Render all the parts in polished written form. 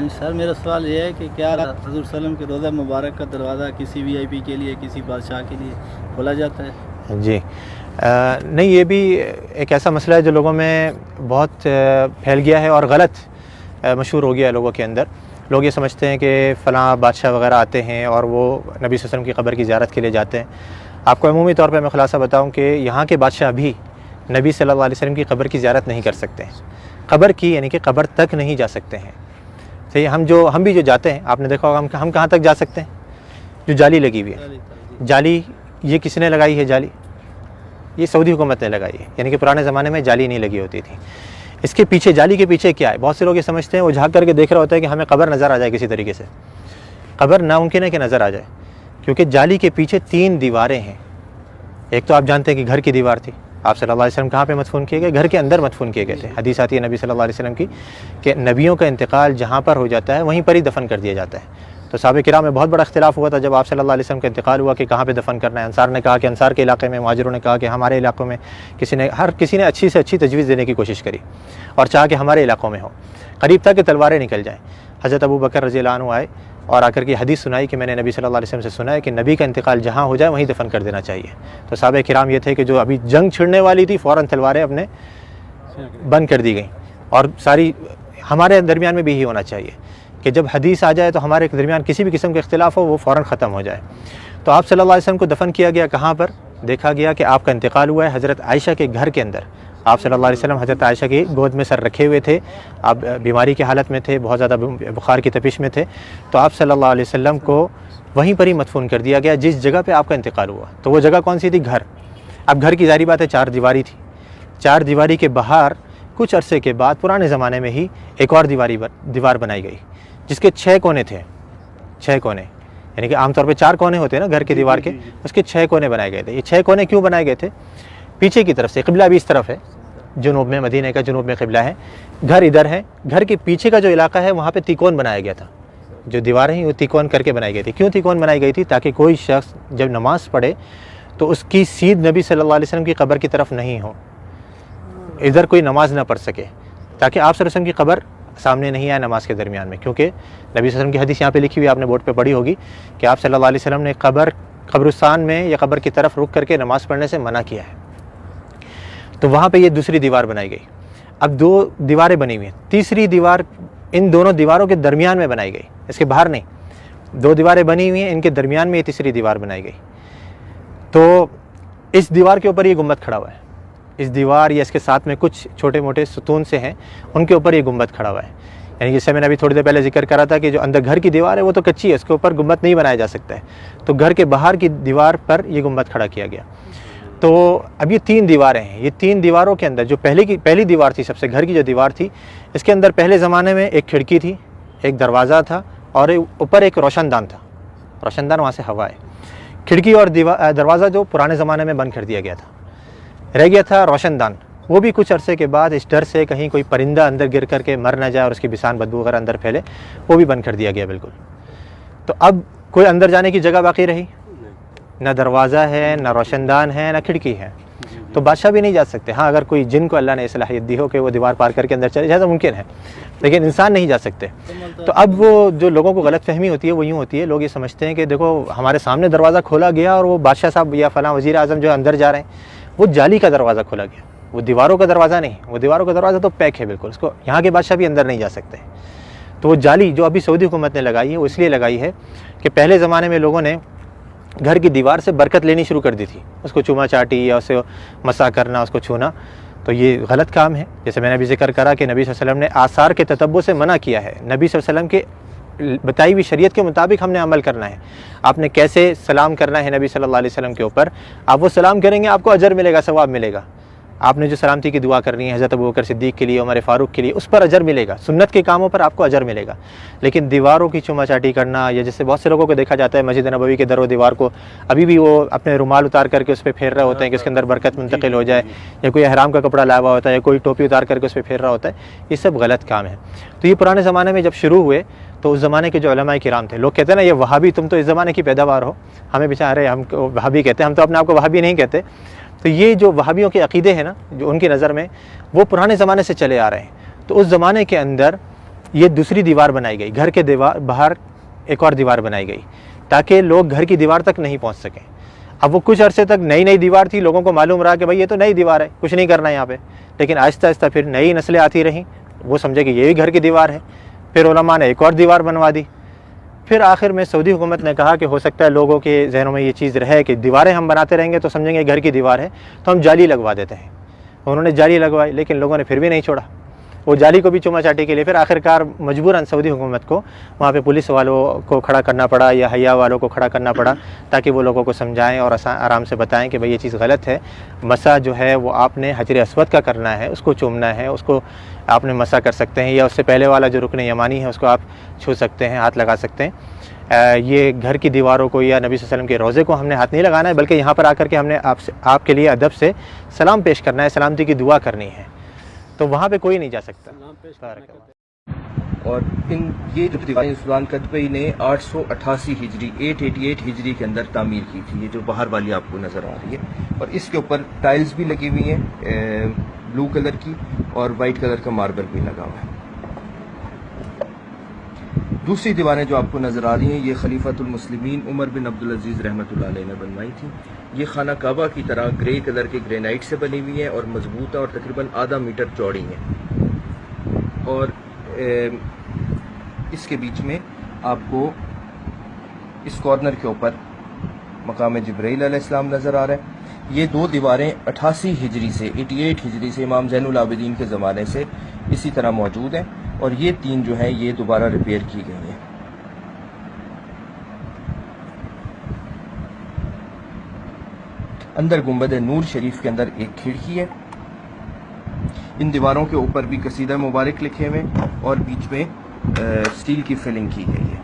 سر میرا سوال یہ ہے کہ کیا حضور صلی اللہ علیہ وسلم کے روضہ مبارک کا دروازہ کسی وی آئی پی کے لیے، کسی بادشاہ کے لیے کھولا جاتا ہے؟ جی نہیں، یہ بھی ایک ایسا مسئلہ ہے جو لوگوں میں بہت پھیل گیا ہے اور غلط مشہور ہو گیا ہے لوگوں کے اندر۔ لوگ یہ سمجھتے ہیں کہ فلاں بادشاہ وغیرہ آتے ہیں اور وہ نبی صلی اللہ علیہ وسلم کی قبر کی زیارت کے لیے جاتے ہیں۔ آپ کو عمومی طور پہ میں خلاصہ بتاؤں کہ یہاں کے بادشاہ بھی نبی صلی اللہ علیہ وسلم کی قبر کی زیارت نہیں کر سکتے ہیں، قبر کی یعنی کہ قبر تک نہیں جا سکتے ہیں۔ صحیح، ہم بھی جو جاتے ہیں، آپ نے دیکھا ہوگا ہم کہاں تک جا سکتے ہیں؟ جو جالی لگی ہوئی ہے، جالی یہ کس نے لگائی ہے؟ جالی یہ سعودی حکومت نے لگائی ہے، یعنی کہ پرانے زمانے میں جالی نہیں لگی ہوتی تھی۔ اس کے پیچھے، جالی کے پیچھے کیا ہے؟ بہت سے لوگ یہ سمجھتے ہیں، وہ جھانک کر کے دیکھ رہا ہوتا ہے کہ ہمیں قبر نظر آ جائے کسی طریقے سے۔ قبر ناممکن ہے کہ نظر آ جائے، کیونکہ جالی کے پیچھے 3 دیواریں ہیں۔ ایک تو آپ جانتے ہیں کہ گھر کی دیوار تھی، آپ صلی اللہ علیہ وسلم کہاں پہ مدفون کیے گئے؟ گھر کے اندر مدفون کیے گئے تھے۔ حدیث آتی ہے نبی صلی اللہ علیہ وسلم کی کہ نبیوں کا انتقال جہاں پر ہو جاتا ہے وہیں پر ہی دفن کر دیا جاتا ہے۔ تو صحابہ کرام میں بہت بڑا اختلاف ہوا تھا جب آپ صلی اللہ علیہ وسلم کا انتقال ہوا کہ کہاں پہ دفن کرنا ہے۔ انصار نے کہا کہ انصار کے علاقے میں، مہاجروں نے کہا کہ ہمارے علاقوں میں، ہر کسی نے اچھی سے اچھی تجویز دینے کی کوشش کری اور چاہا کہ ہمارے علاقوں میں ہو، قریب تک کہ تلواریں نکل جائیں۔ حضرت ابو بکر رضی اللہ عنہ آئے اور آ کر کے حدیث سنائی کہ میں نے نبی صلی اللہ علیہ وسلم سے سنا ہے کہ نبی کا انتقال جہاں ہو جائے وہیں دفن کر دینا چاہیے۔ تو صحابہ کرام یہ تھے کہ جو ابھی جنگ چھڑنے والی تھی، فوراً تلواریں اپنے بند کر دی گئیں، اور ساری ہمارے درمیان میں بھی یہی ہونا چاہیے کہ جب حدیث آ جائے تو ہمارے درمیان کسی بھی قسم کا اختلاف ہو وہ فوراً ختم ہو جائے۔ تو آپ صلی اللہ علیہ وسلم کو دفن کیا گیا کہاں پر؟ دیکھا گیا کہ آپ کا انتقال ہوا ہے حضرت عائشہ کے گھر کے اندر۔ آپ صلی اللہ علیہ وسلم حضرت عائشہ کی گود میں سر رکھے ہوئے تھے، آپ بیماری کی حالت میں تھے، بہت زیادہ بخار کی تپش میں تھے، تو آپ صلی اللہ علیہ وسلم کو وہیں پر ہی مدفون کر دیا گیا جس جگہ پہ آپ کا انتقال ہوا۔ تو وہ جگہ کون سی تھی؟ گھر۔ اب گھر کی ظاہری بات ہے 4 دیواری تھی، 4 دیواری کے باہر کچھ عرصے کے بعد پرانے زمانے میں ہی ایک اور دیوار بنائی گئی جس کے 6 کونے تھے، 6 کونے، یعنی کہ عام طور پہ 4 کونے ہوتے ہیں نا گھر کی دیوار کے، اس کے 6 کونے بنائے گئے تھے۔ یہ 6 کونے کیوں بنائے گئے تھے؟ پیچھے کی طرف سے، قبلہ بھی اس طرف ہے، جنوب میں، مدینہ کا جنوب میں قبلہ ہے، گھر ادھر ہے، گھر کے پیچھے کا جو علاقہ ہے وہاں پہ تیکون بنایا گیا تھا۔ جو دیواریں ہیں وہ تیکون کر کے بنائی گئی تھی۔ کیوں تیکون بنائی گئی تھی؟ تاکہ کوئی شخص جب نماز پڑھے تو اس کی سیدھ نبی صلی اللہ علیہ وسلم کی قبر کی طرف نہیں ہو، ادھر کوئی نماز نہ پڑھ سکے، تاکہ آپ صلی اللہ علیہ وسلم کی قبر سامنے نہیں آئے نماز کے درمیان میں۔ کیونکہ نبی صلی اللہ علیہ وسلم کی حدیث یہاں پہ لکھی ہوئی، آپ نے بورڈ پہ پڑھی ہوگی کہ آپ صلی اللہ علیہ وسلم نے قبرستان میں یا قبر کی طرف رک کر کے نماز پڑھنے سے منع کیا ہے۔ تو وہاں پہ یہ دوسری دیوار بنائی گئی۔ اب 2 دیواریں بنی ہوئی ہیں، تیسری دیوار ان دونوں دیواروں کے درمیان میں بنائی گئی، اس کے باہر نہیں۔ 2 دیواریں بنی ہوئی ہیں، ان کے درمیان میں یہ تیسری دیوار بنائی گئی۔ تو اس دیوار کے اوپر یہ گنبد کھڑا ہوا ہے، اس دیوار یا اس کے ساتھ میں کچھ چھوٹے موٹے ستون سے ہیں، ان کے اوپر یہ گنبد کھڑا ہوا ہے۔ یعنی جس سے میں نے ابھی تھوڑی دیر پہلے ذکر کرا تھا کہ جو اندر گھر کی دیوار ہے وہ تو کچی ہے، اس کے اوپر گنبد نہیں بنایا جا سکتا ہے، تو گھر کے باہر کی دیوار پر یہ گنبد کھڑا کیا گیا۔ تو اب یہ 3 دیواریں ہیں، یہ 3 دیواروں کے اندر جو پہلی دیوار تھی، سب سے گھر کی جو دیوار تھی، اس کے اندر پہلے زمانے میں ایک کھڑکی تھی، ایک دروازہ تھا، اور اوپر ایک روشن دان تھا۔ روشن دان وہاں سے ہوا ہے۔ کھڑکی اور دروازہ جو پرانے زمانے میں بند کر دیا گیا تھا، رہ گیا تھا روشن دان۔ وہ بھی کچھ عرصے کے بعد اس ڈر سے کہیں کوئی پرندہ اندر گر کر کے مر نہ جائے اور اس کی بسان بدبو وغیرہ اندر پھیلے، وہ بھی بند کر دیا گیا بالکل۔ تو اب کوئی اندر جانے کی جگہ باقی رہی؟ نہ دروازہ ہے، نہ روشن دان ہے، نہ کھڑکی ہے، تو بادشاہ بھی نہیں جا سکتے۔ ہاں اگر کوئی جن کو اللہ نے صلاحیت دی ہو کہ وہ دیوار پار کر کے اندر چلے جائے تو ممکن ہے، لیکن انسان نہیں جا سکتے۔ تو اب وہ جو لوگوں کو غلط فہمی ہوتی ہے وہ یوں ہوتی ہے، لوگ یہ سمجھتے ہیں کہ دیکھو ہمارے سامنے دروازہ کھولا گیا اور وہ بادشاہ صاحب یا فلاں وزیر اعظم جو اندر جا رہے ہیں، وہ جالی کا دروازہ کھولا گیا، وہ دیواروں کا دروازہ نہیں، وہ دیواروں کا دروازہ تو پیک ہے بالکل، اس کو یہاں کے بادشاہ بھی اندر نہیں جا سکتے۔ تو وہ جالی جو ابھی سعودی حکومت نے لگائی ہے وہ اس لیے لگائی ہے کہ پہلے زمانے میں لوگوں نے گھر کی دیوار سے برکت لینی شروع کر دی تھی، اس کو چوما چاٹی یا اسے مسا کرنا، اس کو چھونا، تو یہ غلط کام ہے۔ جیسے میں نے ابھی ذکر کرا کہ نبی صلی اللہ علیہ وسلم نے آثار کے تتبع سے منع کیا ہے، نبی صلی اللہ علیہ وسلم کے بتائی ہوئی شریعت کے مطابق ہم نے عمل کرنا ہے۔ آپ نے کیسے سلام کرنا ہے نبی صلی اللہ علیہ وسلم کے اوپر، آپ وہ سلام کریں گے آپ کو اجر ملے گا، ثواب ملے گا۔ آپ نے جو سلامتی کی دعا کرنی ہے حضرت ابوبکر صدیق کے لیے، عمر فاروق کے لیے، اس پر اجر ملے گا، سنت کے کاموں پر آپ کو اجر ملے گا۔ لیکن دیواروں کی چوما چاٹی کرنا، یا جیسے بہت سے لوگوں کو دیکھا جاتا ہے مسجد نبوی کے در و دیوار کو ابھی بھی وہ اپنے رومال اتار کر کے اس پہ پھیر رہے ہوتے ہیں کہ اس کے اندر برکت منتقل ہو جائے، یا کوئی احرام کا کپڑا لایا ہوا ہوتا ہے، یا کوئی ٹوپی اتار کر کے اس پہ پھیر رہا ہوتا ہے، یہ سب غلط کام ہے۔ تو یہ پرانے زمانے میں جب شروع ہوئے تو اس زمانے کے جو علماء کرام تھے، لوگ کہتے ہیں نا یہ وہابی، تم تو اس زمانے کی پیداوار ہو، ہمیں بیچارے ہم وہابی کہتے ہیں، ہم تو اپنے آپ کو وہابی نہیں کہتے۔ تو یہ جو وہابیوں کے عقیدے ہیں نا، جو ان کی نظر میں وہ پرانے زمانے سے چلے آ رہے ہیں، تو اس زمانے کے اندر یہ دوسری دیوار بنائی گئی، گھر کے باہر ایک اور دیوار بنائی گئی تاکہ لوگ گھر کی دیوار تک نہیں پہنچ سکیں۔ اب وہ کچھ عرصے تک نئی دیوار تھی، لوگوں کو معلوم رہا کہ بھائی یہ تو نئی دیوار ہے، کچھ نہیں کرنا یہاں پہ، لیکن آہستہ آہستہ پھر نئی نسلیں آتی رہیں، وہ سمجھے کہ یہ بھی گھر کی دیوار ہے، پھر علماء نے ایک اور دیوار بنوا دی۔ پھر آخر میں سعودی حکومت نے کہا کہ ہو سکتا ہے لوگوں کے ذہنوں میں یہ چیز رہے کہ دیواریں ہم بناتے رہیں گے تو سمجھیں گے گھر کی دیوار ہے، تو ہم جالی لگوا دیتے ہیں۔ انہوں نے جالی لگوائی، لیکن لوگوں نے پھر بھی نہیں چھوڑا، وہ جالی کو بھی چوما چاٹی کے لیے پھر آخرکار مجبوراً سعودی حکومت کو وہاں پہ پولیس والوں کو کھڑا کرنا پڑا یا حیا والوں کو کھڑا کرنا پڑا تاکہ وہ لوگوں کو سمجھائیں اور آرام سے بتائیں کہ بھئی یہ چیز غلط ہے، مسح جو ہے وہ آپ نے حجر اسود کا کرنا ہے، اس کو چومنا ہے، اس کو آپ نے مسح کر سکتے ہیں، یا اس سے پہلے والا جو رکن یمانی ہے اس کو آپ چھو سکتے ہیں، ہاتھ لگا سکتے ہیں۔ یہ گھر کی دیواروں کو یا نبی صلی اللہ علیہ وسلم کے روضے کو ہم نے ہاتھ نہیں لگانا ہے، بلکہ یہاں پر آ کر کے ہم نے آپ کے لیے ادب سے سلام پیش کرنا ہے، سلامتی کی دعا کرنی ہے، تو وہاں پہ کوئی نہیں جا سکتا۔ اور یہ جو دیواریں سلطان قطبی نے 888 ہجری 888 ہجری کے اندر تعمیر کی تھی، یہ جو باہر والی آپ کو نظر آ رہی ہے، اور اس کے اوپر ٹائلز بھی لگی ہوئی ہیں بلو کلر کی، اور وائٹ کلر کا ماربل بھی لگا ہوا ہے۔ دوسری دیواریں جو آپ کو نظر آ رہی ہیں یہ خلیفۃ المسلمین عمر بن عبدالعزیز رحمۃ اللہ علیہ نے بنوائی تھی۔ یہ خانہ کعبہ کی طرح گرے کلر کے گرینائٹ سے بنی ہوئی ہیں اور مضبوط اور تقریباً آدھا میٹر چوڑی ہیں، اور اس کے بیچ میں آپ کو اس کارنر کے اوپر مقام جبرائیل علیہ السلام نظر آ رہا ہے۔ یہ دو دیواریں 88 ہجری سے 88 ہجری سے امام زین العابدین کے زمانے سے اسی طرح موجود ہیں، اور یہ تین جو ہیں یہ دوبارہ ریپیئر کی گئی ہیں۔ اندر گنبد نور شریف کے اندر ایک کھڑکی ہے، ان دیواروں کے اوپر بھی قصیدہ مبارک لکھے ہوئے اور بیچ میں سٹیل کی فلنگ کی گئی ہے۔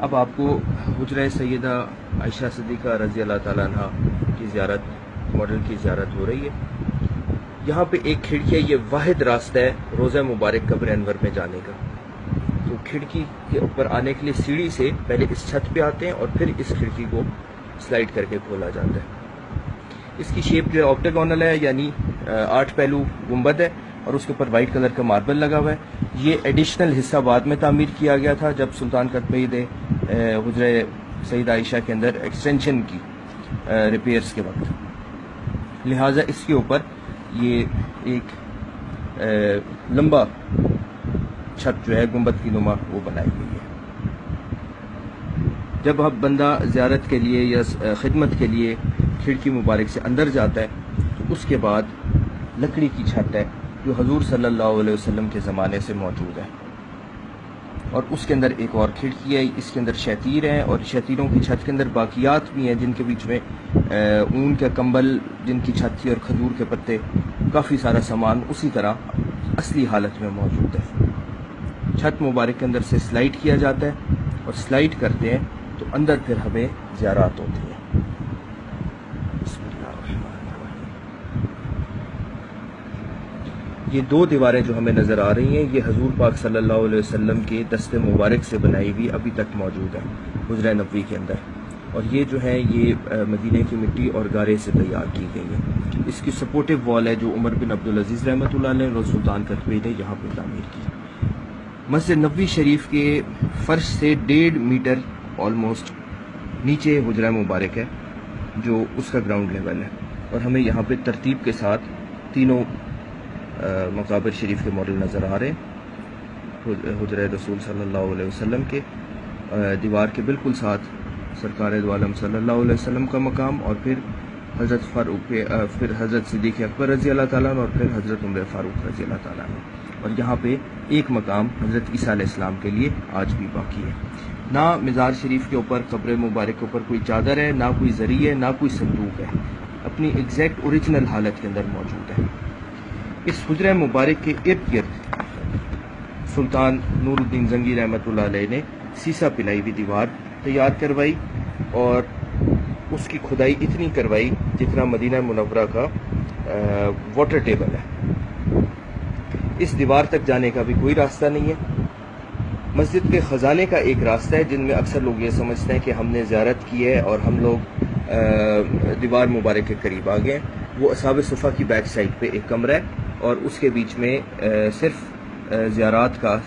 اب آپ کو حجرہ سیدہ عائشہ صدیقہ رضی اللہ تعالیٰ عنہ کی زیارت، ماڈل کی زیارت ہو رہی ہے۔ یہاں پہ ایک کھڑکی ہے، یہ واحد راستہ ہے روضہ مبارک قبر انور میں جانے کا، تو کھڑکی کے اوپر آنے کے لیے سیڑھی سے پہلے اس چھت پہ آتے ہیں اور پھر اس کھڑکی کو سلائڈ کر کے کھولا جاتا ہے۔ اس کی شیپ جو ہے آکٹاگونل ہے، یعنی 8 پہلو گنبد ہے، اور اس کے اوپر وائٹ کلر کا ماربل لگا ہوا ہے۔ یہ ایڈیشنل حصہ بعد میں تعمیر کیا گیا تھا جب سلطان قطبی نے حجرہ سیدہ عائشہ کے اندر ایکسٹینشن کی ریپیئرز کے وقت، لہٰذا اس کے اوپر یہ ایک لمبا چھت جو ہے گنبد کی نما وہ بنائی گئی ہے۔ جب اب بندہ زیارت کے لیے یا خدمت کے لیے کھڑکی مبارک سے اندر جاتا ہے تو اس کے بعد لکڑی کی چھت ہے جو حضور صلی اللہ علیہ وسلم کے زمانے سے موجود ہے، اور اس کے اندر ایک اور کھڑکی ہے، اس کے اندر شتیر ہیں، اور شتیروں کی چھت کے اندر باقیات بھی ہیں جن کے بیچ میں اون کا کمبل جن کی چھت تھی اور کھجور کے پتے، کافی سارا سامان اسی طرح اصلی حالت میں موجود ہے۔ چھت مبارک کے اندر سے سلائڈ کیا جاتا ہے، اور سلائڈ کرتے ہیں تو اندر پھر ہمیں زیارات ہوتی ہیں۔ بسم اللہ الرحمن الرحیم۔ یہ دو دیواریں جو ہمیں نظر آ رہی ہیں یہ حضور پاک صلی اللہ علیہ وسلم کے دست مبارک سے بنائی ہوئی ابھی تک موجود ہیں حجرہ نبوی کے اندر، اور یہ جو ہے یہ مدینے کی مٹی اور گارے سے تیار کی گئی ہے۔ اس کی سپورٹیو وال ہے جو عمر بن عبدالعزیز رحمۃ اللہ علیہ اور سلطان قطبی نے یہاں پہ تعمیر کی۔ مسجد نبوی شریف کے فرش سے 1.5 میٹر آلموسٹ نیچے حجرہ مبارک ہے جو اس کا گراؤنڈ لیول ہے، اور ہمیں یہاں پہ ترتیب کے ساتھ تینوں مقابر شریف کے ماڈل نظر آ رہے ہیں۔ حجرہ رسول صلی اللہ علیہ وسلم کے دیوار کے بالکل ساتھ سرکار دو عالم صلی اللہ علیہ وسلم کا مقام، اور پھر حضرت فاروق، پھر حضرت صدیق اکبر رضی اللہ تعالیٰ عنہ، اور پھر حضرت عمر فاروق رضی اللہ تعالیٰ عنہ، اور یہاں پہ ایک مقام حضرت عیسیٰ علیہ السلام کے لیے آج بھی باقی ہے۔ نہ مزار شریف کے اوپر قبر مبارک کے اوپر کوئی چادر ہے، نہ کوئی ذریعہ ہے، نہ کوئی صندوق ہے، اپنی ایگزیکٹ اوریجنل حالت کے اندر موجود ہے۔ اس حجرہ مبارک کے ارد گرد سلطان نور الدین زنگی رحمۃ اللہ علیہ نے سیسا پلائی ہوئی دیوار تیار کروائی، اور اس کی کھدائی اتنی کروائی جتنا مدینہ منورہ کا واٹر ٹیبل ہے۔ اس دیوار تک جانے کا بھی کوئی راستہ نہیں ہے۔ مسجد کے خزانے کا ایک راستہ ہے جن میں اکثر لوگ یہ سمجھتے ہیں کہ ہم نے زیارت کی ہے اور ہم لوگ دیوار مبارک کے قریب آ گئے ہیں، وہ اصحاب صفہ کی بیک سائڈ پہ ایک کمرہ ہے اور اس کے بیچ میں صرف زیارات کا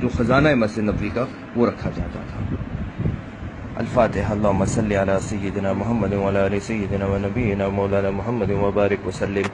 جو خزانہ ہے مسجد نبوی کا وہ رکھا جاتا تھا. الفاتحہ. اللہم صلی علی سیدنا محمد وعلی آل سیدنا و نبینا مولانا محمد وبارک وسلم.